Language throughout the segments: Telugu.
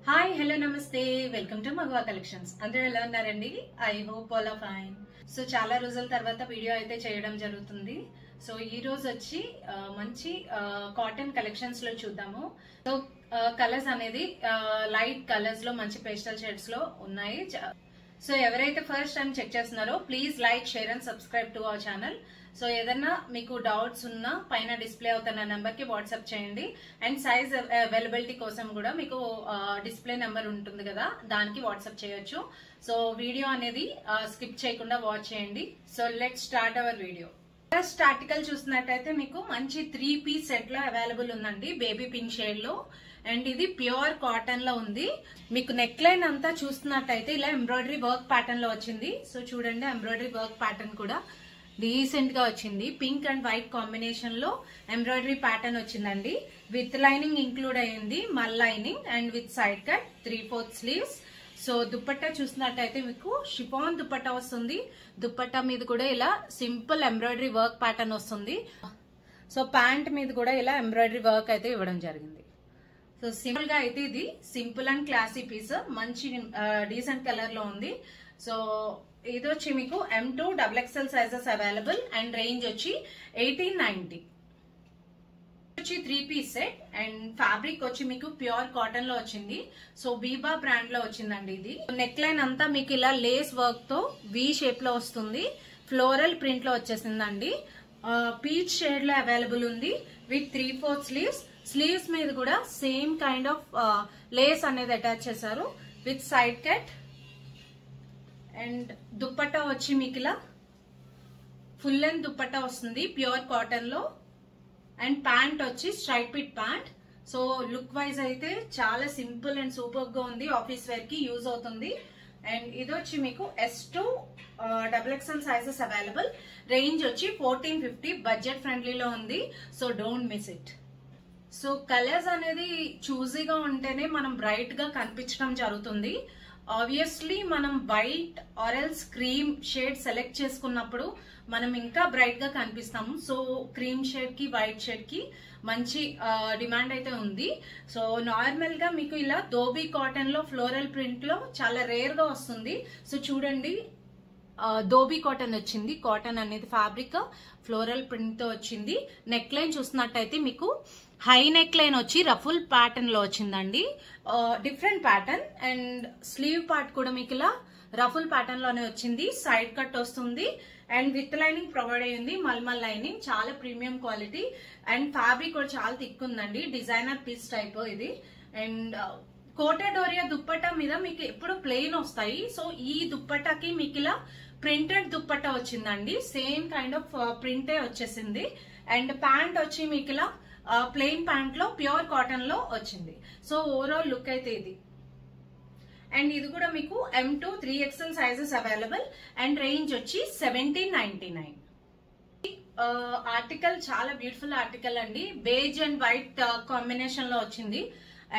హాయ్ హలో నమస్తే వెల్కమ్ టు మగవా కలెక్షన్స్. అందరూ ఎలా ఉన్నారండి? I hope all are fine. So చాలా రోజుల తర్వాత వీడియో అయితే చేయడం జరుగుతుంది. సో ఈ రోజు వచ్చి మంచి కాటన్ కలెక్షన్స్ లో చూద్దాము. సో కలర్స్ అనేది లైట్ కలర్స్ లో మంచి పేస్టల్ షేడ్స్ లో ఉన్నాయి. సో ఎవరైతే ఫస్ట్ టైం చెక్ చేస్తున్నారో please like, share and subscribe to our channel. So ఏదన్నా మీకు డౌట్స్ ఉన్నా పైన డిస్ప్లే అవుతున్న నెంబర్ కి వాట్సాప్ చేయండి. అండ్ సైజ్ అవైలబిలిటీ కోసం కూడా మీకు డిస్ప్లే నెంబర్ ఉంటుంది కదా, దానికి వాట్సాప్ చేయొచ్చు. సో వీడియో అనేది స్కిప్ చేయకుండా వాచ్ చేయండి. So let start our video. First article చూసినట్టయితే మీకు మంచి 3-piece సెట్ లో అవైలబుల్ ఉందండి, బేబీ పింక్ షేడ్ లో. అండ్ ఇది ప్యూర్ కాటన్ లో ఉంది. మీకు నెక్ లైన్ అంతా చూస్తున్నట్టయితే ఇలా ఎంబ్రాయిడరీ వర్క్ ప్యాటర్న్ లో వచ్చింది. సో చూడండి, ఎంబ్రాయిడరీ వర్క్ ప్యాటర్న్ కూడా డీసెంట్ గా వచ్చింది. పింక్ అండ్ వైట్ కాంబినేషన్ లో ఎంబ్రాయిడరీ ప్యాటర్న్ వచ్చిందండి. విత్ లైనింగ్ ఇంక్లూడ్ అయ్యింది, మల్ lining and with side cut 3/4 sleeves. So dupatta చూసినట్టయితే మీకు షిఫాన్ దుపట్టా వస్తుంది. దుపట్టా మీద కూడా ఇలా సింపుల్ ఎంబ్రాయిడరీ వర్క్ ప్యాటర్న్ వస్తుంది. సో ప్యాంట్ మీద కూడా ఇలా ఎంబ్రాయిడరీ వర్క్ అయితే ఇవ్వడం జరిగింది. సో సింపుల్ గా అయితే ఇది సింపుల్ అండ్ క్లాసీ పీస్, మంచి డీసెంట్ కలర్ లో ఉంది. సో ఇది వచ్చి మీకు M2 XXL sizes available and range వచ్చి 1890. వచ్చి 3-piece సెట్ అండ్ ఫ్యాబ్రిక్ వచ్చి మీకు ప్యూర్ కాటన్ లో వచ్చింది. సో బీబా బ్రాండ్ లో వచ్చిందండి. ఇది నెక్ లైన్ అంతా మీకు ఇలా లేస్ వర్క్ తో V షేప్ లో వస్తుంది. ఫ్లోరల్ ప్రింట్ లో వచ్చేసిందండి. పీచ్ షేడ్ లో అవైలబుల్ ఉంది విత్ 3/4 స్లీవ్స్. స్లీవ్స్ మీద కూడా సేమ్ కైండ్ ఆఫ్ లేస్ అనేది అటాచ్ చేశారు with side cut. And dupatta వచ్చి మీకు ఇలా ఫుల్ లెంత్ దుప్పట్టా వస్తుంది ప్యూర్ కాటన్ లో. అండ్ ప్యాంట్ వచ్చి straight fit pant. So look wise అయితే చాలా సింపుల్ అండ్ సూపర్ గా ఉంది, ఆఫీస్ వేర్ కి యూజ్ అవుతుంది. అండ్ ఇది వచ్చి మీకు S2 XXL sizes available. Range వచ్చి 1450. బడ్జెట్ ఫ్రెండ్లీలో ఉంది. So don't miss it. So colours అనేది చూజీగా ఉంటేనే మనం బ్రైట్ గా కనిపించడం జరుగుతుంది. ఆబ్వియస్లీ మనం white or else cream shade select చేసుకున్నప్పుడు మనం ఇంకా బ్రైట్ గా కనిపిస్తాము. సో క్రీమ్ షేడ్ కి వైట్ షేడ్ కి మంచి డిమాండ్ అయితే ఉంది. సో నార్మల్ గా మీకు ఇలా ధోబీ కాటన్ లో ఫ్లోరల్ ప్రింట్ లో చాలా రేర్ గా వస్తుంది. సో చూడండి, ధోబీ కాటన్ వచ్చింది. కాటన్ అనేది ఫ్యాబ్రిక్ ఫ్లోరల్ ప్రింట్ తో వచ్చింది. నెక్ లైన్ చూసినట్టయితే మీకు హై నెక్ లైన్ వచ్చి రఫుల్ ప్యాటర్న్ లో వచ్చిందండి, different pattern. And slew part కూడా మీకు ఇలా రఫుల్ ప్యాటర్న్ లోనే వచ్చింది. సైడ్ కట్ వస్తుంది అండ్ విత్ లైనింగ్ ప్రొవైడ్ అయ్యింది, మల్మల్ లైనింగ్. చాలా ప్రీమియం క్వాలిటీ అండ్ ఫ్యాబ్రిక్ కూడా చాలా థిక్ ఉందండి, డిజైనర్ పీస్ టైప్ ఇది. అండ్ కోటాడోరియా దుప్పట్టా మీద మీకు ఎప్పుడు ప్లెయిన్ వస్తాయి. సో ఈ దుప్పట్టాకి మీకు ఇలా ప్రింటెడ్ దుప్పట్టా వచ్చిందండి, సేమ్ కైండ్ ఆఫ్ ప్రింటే వచ్చేసింది. అండ్ ప్యాంట్ వచ్చి మీకు ఇలా ప్లెయిన్ ప్యాంట్ లో ప్యూర్ కాటన్ లో వచ్చింది. సో ఓవరాల్ లుక్ అయితే ఇది. అండ్ ఇది కూడా మీకు M2 3XL sizes available and range వచ్చి 1799. ఆర్టికల్ చాలా బ్యూటిఫుల్ ఆర్టికల్ అండి. బేజ్ అండ్ వైట్ కాంబినేషన్ లో వచ్చింది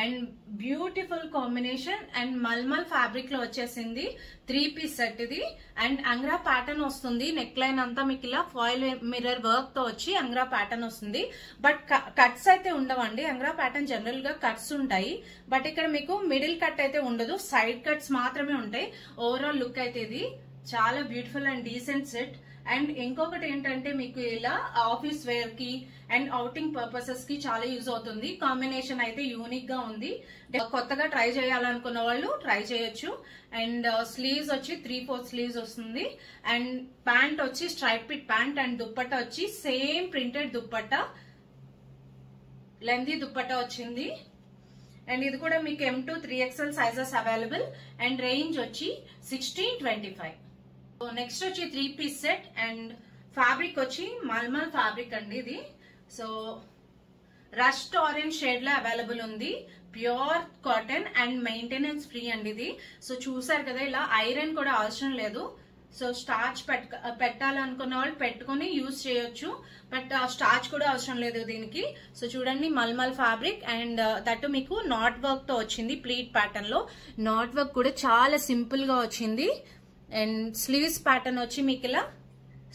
and beautiful combination. And mulmul fabric లో వచ్చేసింది. 3-piece సెట్ ఇది. అండ్ అంగ్రా ప్యాటర్న్ వస్తుంది. నెక్ లైన్ అంతా మీకు ఇలా ఫాయిల్ మిర్రర్ వర్క్ తో వచ్చి అంగ్రా ప్యాటర్న్ వస్తుంది. బట్ కట్స్ అయితే ఉండవండి. అంగ్రా ప్యాటర్న్ జనరల్ గా కట్స్ ఉంటాయి, బట్ ఇక్కడ మీకు మిడిల్ కట్ అయితే ఉండదు, సైడ్ కట్స్ మాత్రమే ఉంటాయి. ఓవరాల్ లుక్ అయితే ఇది చాలా beautiful and decent set. And ఇంకొకటి ఏంటంటే మీకు ఇలా ఆఫీస్ వేర్ కి అండ్ అవుటింగ్ పర్పసెస్ కి చాలా యూజ్ అవుతుంది. కాంబినేషన్ అయితే యూనిక్ గా ఉంది. కొత్తగా ట్రై చేయాలనుకున్న వాళ్ళు ట్రై చేయొచ్చు. అండ్ స్లీవ్స్ వచ్చి 3/4 స్లీవ్స్ వస్తుంది. అండ్ ప్యాంట్ వచ్చి stripe fit pant and dupatta వచ్చి same printed dupatta, lengthy dupatta వచ్చింది. అండ్ ఇది కూడా మీకు M2 3XL sizes available and range వచ్చి 1625. నెక్స్ట్ వచ్చి 3-piece సెట్ అండ్ ఫ్యాబ్రిక్ వచ్చి మల్మల్ ఫ్యాబ్రిక్ అండి ఇది. సో రస్ట్ ఆరెంజ్ షేడ్ లో అవైలబుల్ ఉంది. Pure cotton and maintenance free అండి ఇది. సో చూసారు కదా, ఇలా ఐరన్ కూడా అవసరం లేదు. సో స్టార్చ్ పెట్టాలనుకున్న వాళ్ళు పెట్టుకుని యూజ్ చేయొచ్చు, బట్ స్టార్చ్ కూడా అవసరం లేదు దీనికి. సో చూడండి, మల్మల్ ఫ్యాబ్రిక్ అండ్ దట్టు మీకు నాట్ వర్క్ తో వచ్చింది. ప్లీట్ ప్యాటర్న్ లో నాట్ వర్క్ కూడా చాలా సింపుల్ గా వచ్చింది. అండ్ స్లీవ్స్ ప్యాటర్న్ వచ్చి మీకు ఇలా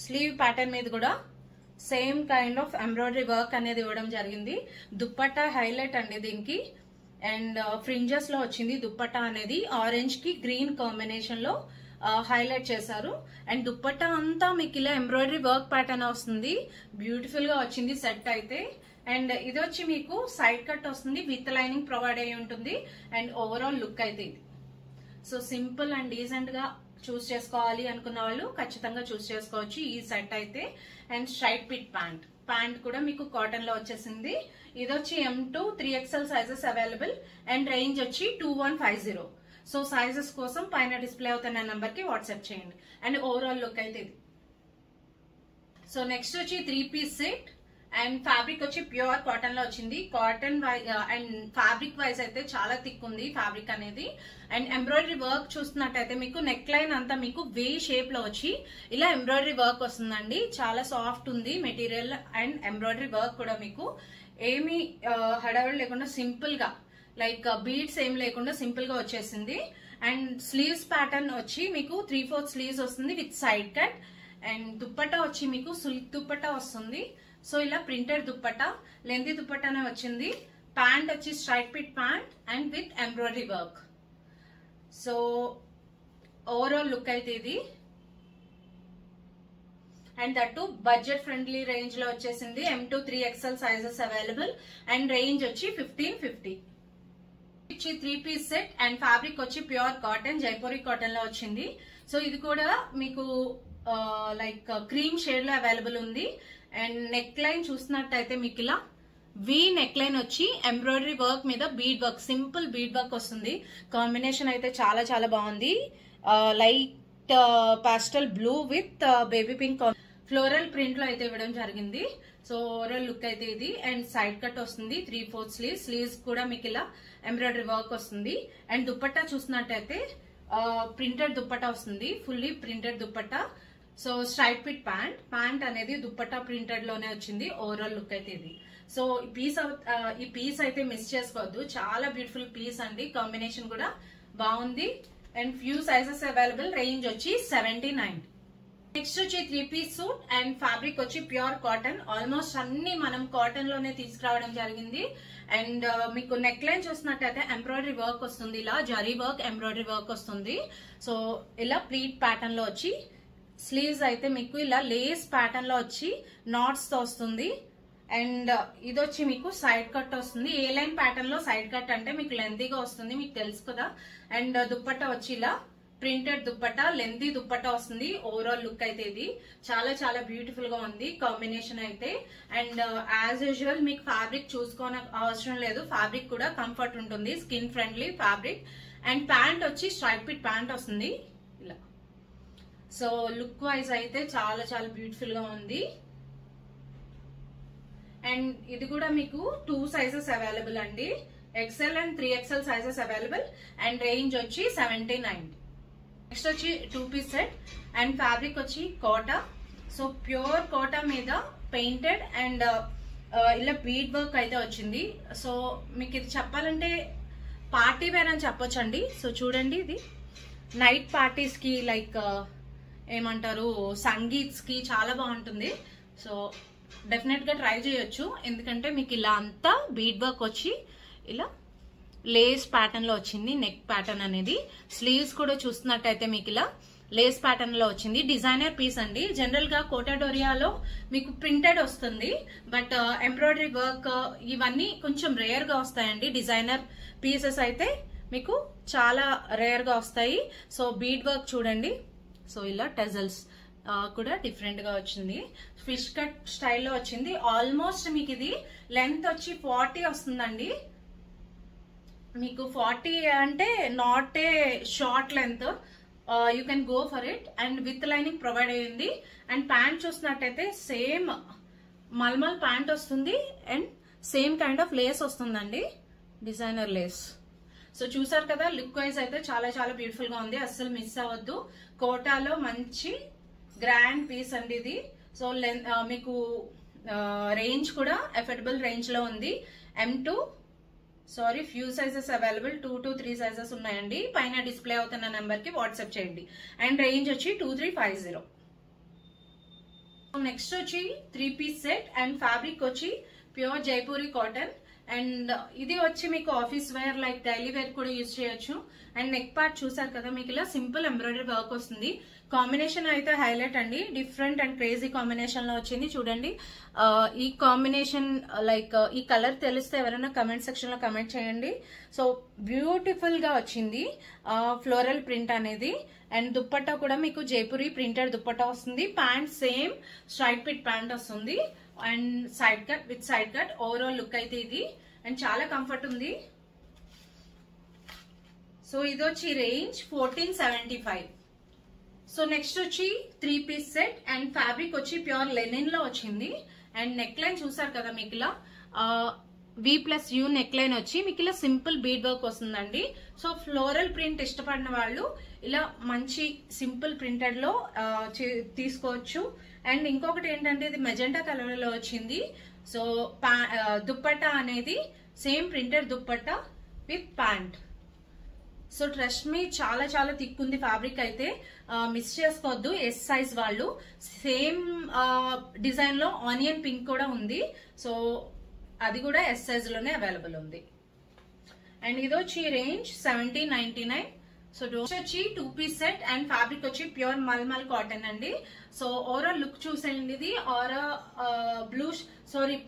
స్లీవ్ ప్యాటర్న్ మీద కూడా same kind of embroidery work అనేది ఇవ్వడం జరిగింది. దుప్పట్టా హైలైట్ అండి దీనికి. అండ్ ఫ్రింజెస్ లో వచ్చింది దుప్పట్టా అనేది. ఆరెంజ్ కి గ్రీన్ కాంబినేషన్ లో హైలైట్ చేశారు. అండ్ దుప్పట్టా అంతా మీకు ఇలా ఎంబ్రాయిడరీ వర్క్ ప్యాటర్న్ వస్తుంది. బ్యూటిఫుల్ గా వచ్చింది సెట్ అయితే. అండ్ ఇది వచ్చి మీకు సైడ్ కట్ వస్తుంది, విత్ లైనింగ్ ప్రొవైడ్ అయ్యి ఉంటుంది. అండ్ ఓవరాల్ లుక్ అయితే ఇది. సో సింపుల్ అండ్ డీసెంట్ గా చూస్ చేసుకోవాలి అనుకున్న వాళ్ళు ఖచ్చితంగా చూస్ చేసుకోవచ్చు ఈ సెట్ అయితే. అండ్ స్ట్రైట్ పిట్ ప్యాంట్ కూడా మీకు కాటన్ లో వచ్చేసింది. ఇది వచ్చి M2 3XL sizes available. And range వచ్చి 2150. సో సైజెస్ కోసం పైన డిస్ప్లే అవుతున్న నెంబర్ కి వాట్సాప్ చేయండి. అండ్ ఓవరాల్ లుక్ అయితే ఇది. సో నెక్స్ట్ వచ్చి 3-piece సెట్. అండ్ ఫ్యాబ్రిక్ వచ్చి ప్యూర్ కాటన్ లో వచ్చింది. కాటన్ అండ్ ఫ్యాబ్రిక్ వైజ్ అయితే చాలా థిక్ ఉంది ఫ్యాబ్రిక్ అనేది. అండ్ ఎంబ్రాయిడరీ వర్క్ చూస్తున్నట్టయితే మీకు నెక్ లైన్ అంతా మీకు వే షేప్ లో వచ్చి ఇలా ఎంబ్రాయిడరీ వర్క్ వస్తుందండి. చాలా సాఫ్ట్ ఉంది మెటీరియల్. అండ్ ఎంబ్రాయిడరీ వర్క్ కూడా మీకు ఏమి హడావిడి లేకుండా సింపుల్ గా, లైక్ బీడ్స్ ఏం లేకుండా సింపుల్ గా వచ్చేసింది. అండ్ స్లీవ్స్ ప్యాటర్న్ వచ్చి మీకు 3/4 స్లీవ్స్ వస్తుంది with side cut. And dupatta వచ్చి మీకు సిల్క్ దుప్పట్టా వస్తుంది. సో ఇలా ప్రింటెడ్ దుప్పట్టా, లెంతీ దుప్పట్టానే వచ్చింది. ప్యాంట్ వచ్చి straight pit pant and with embroidery work. So overall look అయితే ఇది. And that budget friendly range లో వచ్చేసింది. M2 3XL sizes available. And range వచ్చి 1550. 3-piece set. అండ్ ఫ్యాబ్రిక్ వచ్చి ప్యూర్ కాటన్, జైపూరి కాటన్ లో వచ్చింది. సో ఇది కూడా మీకు లైక్ క్రీమ్ షేడ్ లో అవైలబుల్ ఉంది. అండ్ నెక్ లైన్ చూసినట్టయితే మీకు ఇలా వి నెక్ లైన్ వచ్చి ఎంబ్రాయిడరీ వర్క్ మీద bead work, simple bead work వస్తుంది. కాంబినేషన్ అయితే చాలా చాలా బాగుంది. Light pastel blue with baby pink floral print లో అయితే ఇవ్వడం జరిగింది. సో ఓవరాల్ లుక్ అయితే ఇది. అండ్ సైడ్ కట్ వస్తుంది, 3/4 స్లీవ్స్ కూడా మీకు ఇలా ఎంబ్రాయిడరీ వర్క్ వస్తుంది. అండ్ దుప్పట్టా చూసినట్టయితే ప్రింటెడ్ దుప్పట్టా వస్తుంది, fully printed dupatta. So straight pit pant అనేది దుప్పట్టా ప్రింటెడ్ లోనే వచ్చింది. ఓవరాల్ లుక్ అయితే ఇది. సో ఈ పీస్ అయితే మిస్ చేసుకోవద్దు, చాలా బ్యూటిఫుల్ పీస్ అండి. కాంబినేషన్ కూడా బాగుంది. And few sizes available. Range వచ్చి 79. నెక్స్ట్ వచ్చి 3-piece సూట్. అండ్ ఫ్యాబ్రిక్ వచ్చి ప్యూర్ కాటన్. ఆల్మోస్ట్ అన్ని మనం కాటన్ లోనే తీసుకురావడం జరిగింది. అండ్ మీకు నెక్ లైన్ చూసినట్టయితే ఎంబ్రాయిడరీ వర్క్ వస్తుంది, ఇలా జరీ వర్క్ ఎంబ్రాయిడరీ వర్క్ వస్తుంది. సో ఇలా ప్లీట్ ప్యాటర్న్ లో వచ్చి స్లీవ్స్ అయితే మీకు ఇలా లేస్ ప్యాటర్న్ లో వచ్చి నాట్స్ తో వస్తుంది. అండ్ ఇది వచ్చి మీకు సైడ్ కట్ వస్తుంది. ఏ లైన్ ప్యాటర్న్ లో సైడ్ కట్ అంటే మీకు లెంతీగా వస్తుంది, మీకు తెలుసు కదా. అండ్ దుప్పట్టా వచ్చి ఇలా ప్రింటెడ్ దుప్పట్టా, లెంతీ దుప్పట్టా వస్తుంది. ఓవరాల్ లుక్ అయితే ఇది చాలా చాలా బ్యూటిఫుల్ గా ఉంది కాంబినేషన్ అయితే. అండ్ యాజ్ యూజువల్ మీకు ఫ్యాబ్రిక్ చూసుకోని అవసరం లేదు, ఫ్యాబ్రిక్ కూడా కంఫర్ట్ ఉంటుంది, skin friendly fabric. And pant వచ్చి స్ట్రైట్ పిట్ ప్యాంట్ వస్తుంది ఇలా. సో లుక్ వైజ్ అయితే చాలా చాలా బ్యూటిఫుల్ గా ఉంది. అండ్ ఇది కూడా మీకు 2 సైజెస్ అవైలబుల్ అండి. XL and 3XL sizes available. And range వచ్చి 79. నెక్స్ట్ వచ్చి 2-piece సెట్. అండ్ ఫ్యాబ్రిక్ వచ్చి కోటా. సో ప్యూర్ కోటా మీద పెయింటెడ్ అండ్ ఇలా బీడ్ వర్క్ అయితే వచ్చింది. సో మీకు ఇది చెప్పాలంటే పార్టీ వేర్ అని చెప్పొచ్చండి. సో చూడండి, ఇది నైట్ పార్టీస్ కి లైక్ ఏమంటారు సంగీత్స్ కి చాలా బాగుంటుంది. సో డెఫినెట్ గా ట్రై చేయొచ్చు, ఎందుకంటే మీకు ఇలా అంతా బీడ్ వర్క్ వచ్చి ఇలా లేస్ ప్యాటర్న్ లో వచ్చింది. నెక్ ప్యాటర్న్ అనేది స్లీవ్స్ కూడా చూస్తున్నట్టయితే మీకు ఇలా లేస్ ప్యాటర్న్ లో వచ్చింది. డిజైనర్ పీస్ అండి. జనరల్ గా కోటాడోరియాలో మీకు ప్రింటెడ్ వస్తుంది, బట్ ఎంబ్రాయిడరీ వర్క్ ఇవన్నీ కొంచెం రేర్ గా వస్తాయండి. డిజైనర్ పీసెస్ అయితే మీకు చాలా రేర్ గా వస్తాయి. సో బీడ్ వర్క్ చూడండి. సో ఇలా టెజల్స్ కూడా డిఫరెంట్ గా వచ్చింది, ఫిష్ కట్ స్టైల్లో వచ్చింది. ఆల్మోస్ట్ మీకు ఇది లెంత్ వచ్చి 40 వస్తుందండి. మీకు 40 అంటే not a short length, you can go for it. And with lining provide అయ్యింది. అండ్ ప్యాంట్ చూసినట్టయితే సేమ్ మల్మల్ ప్యాంట్ వస్తుంది. And same kind of Lay's వస్తుందండి, డిజైనర్ లేస్. సో చూసారు కదా, లుక్ వైజ్ అయితే చాలా చాలా బ్యూటిఫుల్ గా ఉంది, అస్సలు మిస్ అవ్వద్దు. కోటాలో మంచి గ్రాండ్ పీస్ అండి ఇది. సో మీకు రేంజ్ కూడా అఫోర్డబుల్ రేంజ్ లో ఉంది. M2 few sizes available, 2 to 3 sizes ఉన్నాయండి. పైన డిస్ప్లే అవుతున్న నెంబర్ కి వాట్సాప్ చేయండి. అండ్ రేంజ్ వచ్చి 2350. నెక్స్ట్ వచ్చి 3-piece సెట్. అండ్ ఫ్యాబ్రిక్ వచ్చి ప్యూర్ జైపూరి కాటన్. అండ్ ఇది వచ్చి మీకు office wear like daily wear కూడా యూజ్ చేయొచ్చు. అండ్ నెక్ పార్ట్ చూసారు కదా, మీకు ఇలా సింపుల్ ఎంబ్రాయిడరీ వర్క్ వస్తుంది. కాంబినేషన్ అయితే హైలైట్ అండి, డిఫరెంట్ అండ్ క్రేజీ కాంబినేషన్ లో వచ్చింది. చూడండి ఈ కాంబినేషన్ లైక్ ఈ కలర్ తెలిస్తే ఎవరైనా కమెంట్ సెక్షన్ లో కమెంట్ చేయండి. సో బ్యూటిఫుల్ గా వచ్చింది ఫ్లోరల్ ప్రింట్ అనేది. అండ్ దుప్పట్టా కూడా మీకు జైపూరి ప్రింటెడ్ దుప్పట్టా వస్తుంది. Pant same straight fit pant వస్తుంది and side cut with side cut. Overall look అయితే ఇది అండ్ చాలా కంఫర్ట్ ఉంది. సో ఇది వచ్చి రేంజ్ 1475. సో నెక్స్ట్ వచ్చి 3 పీస్ సెట్ అండ్ ఫ్యాబ్రిక్ వచ్చి ప్యూర్ లెనిన్ లో వచ్చింది. అండ్ నెక్ లైన్ చూసారు కదా, మీకు ఇలా V+U నెక్ లైన్ వచ్చి మీకు ఇలా సింపుల్ బీడ్ వర్క్ వస్తుందండి. సో ఫ్లోరల్ ప్రింట్ ఇష్టపడిన వాళ్ళు ఇలా మంచి సింపుల్ ప్రింటెడ్ లో తీసుకోవచ్చు. అండ్ ఇంకొకటి ఏంటంటే ఇది మెజెంటా కలర్ లో వచ్చింది. సో దుప్పట్టా అనేది same printed dupatta with pant. So trust me చాలా చాలా థిక్ ఉంది ఫ్యాబ్రిక్ అయితే, మిస్ చేసుకోవద్దు. ఎస్ సైజ్ వాళ్ళు. సేమ్ డిజైన్ లో ఆనియన్ పింక్ కూడా ఉంది. సో అది కూడా ఎస్ సైజ్ లోనే అవైలబుల్ ఉంది. అండ్ ఇది వచ్చి రేంజ్ 1799. సో డోస్ వచ్చి 2 పీస్ సెట్ అండ్ ఫ్యాబ్రిక్ వచ్చి ప్యూర్ మల్మల్ కాటన్ అండి. సో ఓవరాల్ లుక్ చూసేయండి. ఇది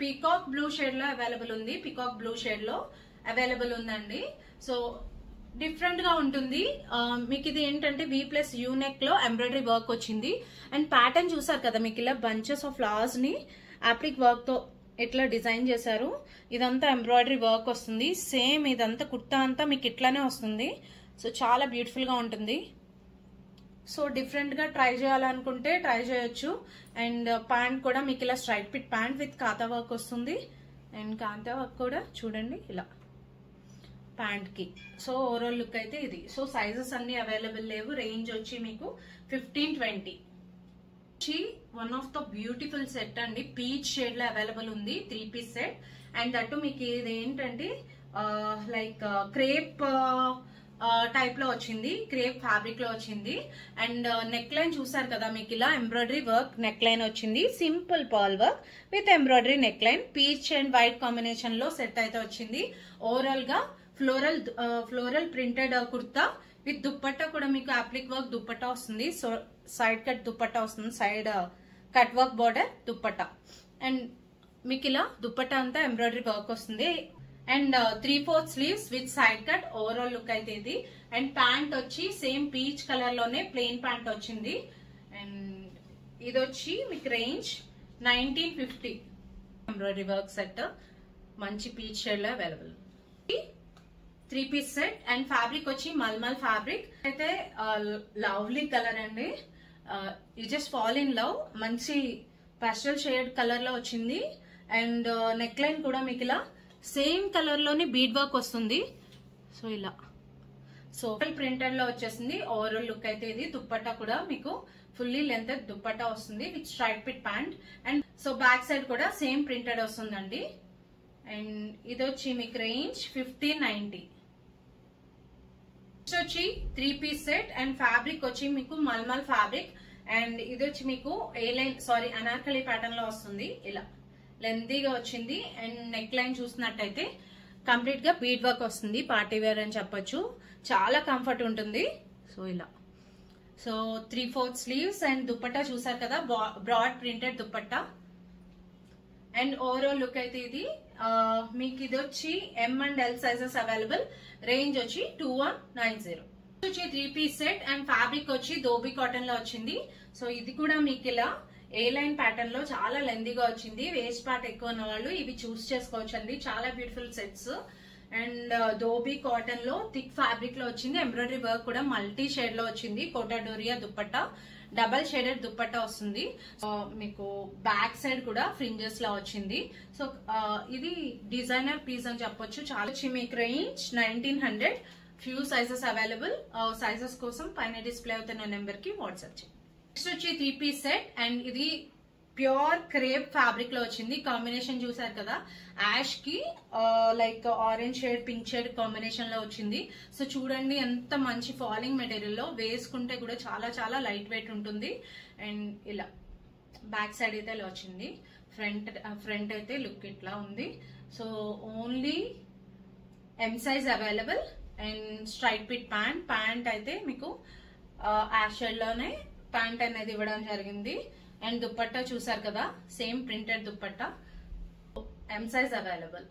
పీకాక్ బ్లూ షేడ్ లో అవైలబుల్ ఉంది. పీకాక్ బ్లూ షేడ్ లో అవైలబుల్ ఉందండి. సో డిఫరెంట్ గా ఉంటుంది. మీకు ఇది ఏంటంటే V+U నెక్ లో ఎంబ్రాయిడరీ వర్క్ వచ్చింది. అండ్ ప్యాటర్న్ చూసారు కదా, మీకు ఇలా బంచెస్ ఆఫ్ ఫ్లవర్స్ ని ఆప్లిక్ వర్క్ తో ఇట్లా డిజైన్ చేశారు. ఇదంతా ఎంబ్రాయిడరీ వర్క్ వస్తుంది. సేమ్ ఇదంతా కుర్తా అంతా మీకు ఇట్లానే వస్తుంది. సో చాలా బ్యూటిఫుల్ గా ఉంటుంది. సో డిఫరెంట్ గా ట్రై చేయాలనుకుంటే ట్రై చేయొచ్చు. అండ్ ప్యాంట్ కూడా మీకు ఇలా straight fit pant with kantha work వస్తుంది. అండ్ కాంతా వర్క్ కూడా చూడండి ఇలా ప్యాంట్ కి. సో ఓవరాల్ లుక్ అయితే ఇది. సో సైజెస్ అన్ని అవైలబుల్ లేవు. రేంజ్ వచ్చి మీకు 1520. One of the beautiful set అండి, పీచ్ షేడ్ లో అవైలబుల్ ఉంది. 3 పీస్ సెట్ అండ్ అటు మీకు ఇది ఏంటంటే లైక్ క్రేప్ టైప్ లో వచ్చింది. క్రేప్ ఫ్యాబ్రిక్ లో వచ్చింది. అండ్ నెక్ లైన్ చూసారు కదా, మీకు ఇలా ఎంబ్రాయిడరీ వర్క్ నెక్ లైన్ వచ్చింది. Simple pearl work with embroidery neck line. Peach and white combination లో సెట్ అయితే వచ్చింది. ఓవరాల్ గా floral printed kurta with dupatta కూడా మీకు అప్లిక్ వర్క్ దుప్పట్టా వస్తుంది. సో సైడ్ కట్ దుప్పట్టా వస్తుంది. Side cut work border dupatta. And మీకు ఇలా దుప్పట్టా అంతా ఎంబ్రాయిడరీ వర్క్ వస్తుంది. And 3/4 sleeves with side cut. Overall look అయితే ఇది. అండ్ ప్యాంట్ వచ్చి సేమ్ పీచ్ కలర్ లోనే ప్లెయిన్ ప్యాంట్ వచ్చింది. అండ్ ఇది వచ్చి మీకు రేంజ్ 1950. ఎంబ్రాయిడరీ వర్క్ సెట్ మంచి పీచ్ షేడ్ లో available. 3 piece set and fabric వచ్చి మల్మల్ ఫ్యాబ్రిక్ అయితే లవ్లీ కలర్ అండి. You just fall in love. మంచి పాస్టల్ షేడ్ కలర్ లో వచ్చింది. అండ్ నెక్ లైన్ కూడా మీకు ఇలా సేమ్ కలర్ లోనే బీడ్ వర్క్ వస్తుంది. సో ఇలా సో ప్రింటెడ్ లో వచ్చేసింది. ఓవరాల్ లుక్ అయితే ఇది. దుప్పట్టా కూడా మీకు ఫుల్లీ లెంత్ దుప్పట్టా వస్తుంది with straight fit pant. And so back side కూడా సేమ్ ప్రింటెడ్ వస్తుందండి. అండ్ ఇది వచ్చి మీకు రేంజ్ 1590. నెక్స్ట్ వచ్చి 3 పీస్ సెట్ అండ్ ఫ్యాబ్రిక్ వచ్చి మీకు మల్మల్ ఫ్యాబ్రిక్. అండ్ ఇది వచ్చి మీకు అనార్కలి ప్యాటర్న్ లో వస్తుంది. ఇలా లెంతీగా వచ్చింది. అండ్ నెక్ లైన్ చూసినట్టయితే కంప్లీట్ గా బీడ్ వర్క్ వస్తుంది. పార్టీ వేర్ అని చెప్పొచ్చు. చాలా కంఫర్ట్ ఉంటుంది. సో ఇలా సో 3/4 స్లీవ్స్ అండ్ దుప్పట్టా చూసారు కదా, broad printed dupatta. And overall look అయితే ఇది. మీకు ఇది వచ్చి M and L sizes available. Range వచ్చి 2190. వచ్చి 3 పీస్ సెట్ అండ్ ఫ్యాబ్రిక్ వచ్చి ధోబీ కాటన్ లో వచ్చింది. సో ఇది కూడా మీకు ఇలా ఏ లైన్ ప్యాటర్న్ లో చాలా లెందీగా వచ్చింది. వేస్ట్ పార్ట్ ఎక్కువ ఉన్న వాళ్ళు ఇవి చూస్ చేసుకోవచ్చు అండి. చాలా beautiful sets. And dhobi cotton లో థిక్ ఫ్యాబ్రిక్ లో వచ్చింది. ఎంబ్రాయిడరీ వర్క్ కూడా మల్టీ షేడ్ లో వచ్చింది. కోటాడోరియా దుప్పట్టా, డబల్ షేడెడ్ దుప్పట్టా వస్తుంది. మీకు బ్యాక్ సైడ్ కూడా ఫ్రింజెస్ లా వచ్చింది. సో ఇది డిజైనర్ పీస్ అని చెప్పొచ్చు. చాలా వచ్చి మీకు range 1900. Few sizes available. Sizes కోసం పైన డిస్ప్లే అవుతున్న నెంబర్ కి వాట్సాప్ చేయండి. నెక్స్ట్ వచ్చి 3 పీస్ సెట్ అండ్ ఇది ప్యూర్ క్రేప్ ఫ్యాబ్రిక్ లో వచ్చింది. కాంబినేషన్ చూసారు కదా, యాష్ కి like orange shade pink shade combination లో వచ్చింది. సో చూడండి ఎంత మంచి ఫాలింగ్ మెటీరియల్ లో వేసుకుంటే కూడా చాలా చాలా లైట్ వెయిట్ ఉంటుంది. అండ్ ఇలా బ్యాక్ సైడ్ అయితే ఇలా వచ్చింది. ఫ్రంట్ అయితే లుక్ ఇట్లా ఉంది. So only M size available. And straight fit pant అయితే మీకు యాష్ షేడ్ లోనే ప్యాంట్ అనేది ఇవ్వడం జరిగింది. అండ్ దుప్పట్టా చూసారు కదా, same printed dupatta, M size available.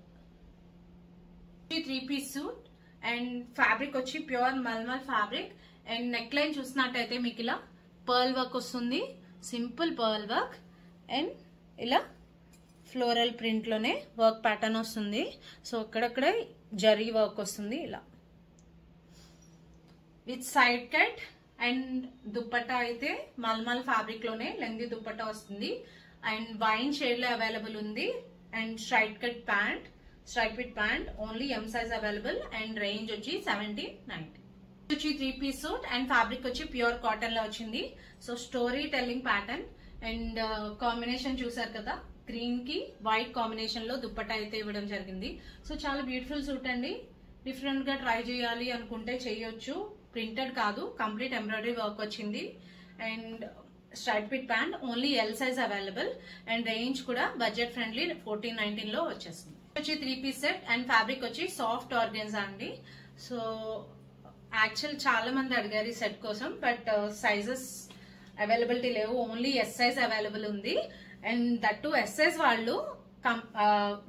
3 piece suit and fabric వచ్చి pure mulmul fabric. And neck line చూసినట్టయితే మీకు ఇలా పర్ల్ వర్క్ వస్తుంది, సింపుల్ పర్ల్ వర్క్. అండ్ ఇలా ఫ్లోరల్ ప్రింట్ లోనే వర్క్ ప్యాటర్న్ వస్తుంది. సో అక్కడక్కడ జరీ వర్క్ వస్తుంది ఇలా with side cut. And dupatta అయితే మల్మల్ ఫ్యాబ్రిక్ లోనే లెంగ్తీ దుప్పట్టా వస్తుంది. అండ్ వైన్ షేడ్ లో అవైలబుల్ ఉంది. And straight fit pant only M size available. And range వచ్చి 1790. వచ్చి 3 పీస్ సూట్ అండ్ ఫ్యాబ్రిక్ వచ్చి ప్యూర్ కాటన్ లో వచ్చింది. So story telling pattern. And combination చూసారు కదా, గ్రీన్ కి వైట్ కాంబినేషన్ లో దుప్పట్టా అయితే ఇవ్వడం జరిగింది. సో చాలా బ్యూటిఫుల్ సూట్ అండి. డిఫరెంట్ గా ట్రై చేయాలి అనుకుంటే చేయొచ్చు. ప్రింటెడ్ కాదు, కంప్లీట్ ఎంబ్రాయిడరీ వర్క్ వచ్చింది. And straight fit pant only L size available. And range కూడా బడ్జెట్ ఫ్రెండ్లీ 1419 లో వచ్చేస్తుంది. వచ్చి 3 పీస్ సెట్ అండ్ ఫ్యాబ్రిక్ వచ్చి సాఫ్ట్ ఆర్గెన్జా అండి. సో యాక్చువల్ చాలా మంది అడిగారు ఈ సెట్ కోసం, బట్ సైజెస్ అవైలబిలిటీ లేవు, ఓన్లీ ఎస్ సైజ్ అవైలబుల్ ఉంది. And that to S size వాళ్ళు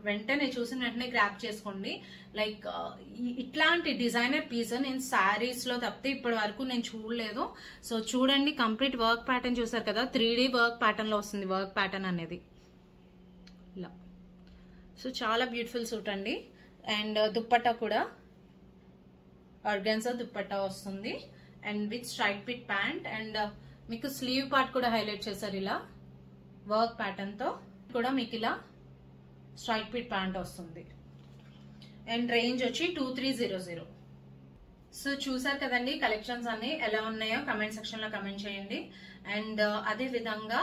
వెంటనే చూసిన వెంటనే గ్రాప్ చేసుకోండి. లైక్ ఇట్లాంటి డిజైనర్ పీస్ నేను శారీస్ లో తప్పితే ఇప్పటి వరకు నేను చూడలేదు. సో చూడండి, కంప్లీట్ వర్క్ ప్యాటర్న్ చూసారు కదా, 3D వర్క్ ప్యాటర్న్ లో వస్తుంది వర్క్ ప్యాటర్న్ అనేది ఇలా. సో చాలా బ్యూటిఫుల్ సూట్ అండి. అండ్ దుప్పట్టా కూడా ఆర్గాన్జా దుప్పట్టా వస్తుంది. And with straight fit pant. And మీకు స్లీవ్ పార్ట్ కూడా హైలైట్ చేశారు ఇలా వర్క్ ప్యాటర్న్ తో కూడా. మీకు ఇలా స్ట్రైట్ ఫిట్ ప్యాంట్ వస్తుంది. అండ్ రేంజ్ వచ్చి 2300. సో చూసారు కదండి కలెక్షన్స్ అన్ని ఎలా ఉన్నాయో కమెంట్ సెక్షన్ లో కమెంట్ చేయండి. అండ్ అదే విధంగా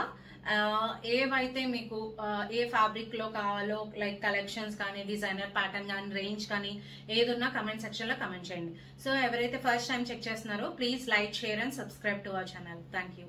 ఏవైతే మీకు ఏ ఫ్యాబ్రిక్ లో కావాలో, లైక్ కలెక్షన్స్ కానీ, డిజైనర్ ప్యాటర్న్ కానీ, రేంజ్ కానీ ఏదున్నా కమెంట్ సెక్షన్ లో కమెంట్ చేయండి. సో ఎవరైతే ఫస్ట్ టైం చెక్ చేస్తున్నారో please like, share and subscribe to our channel. Thank you.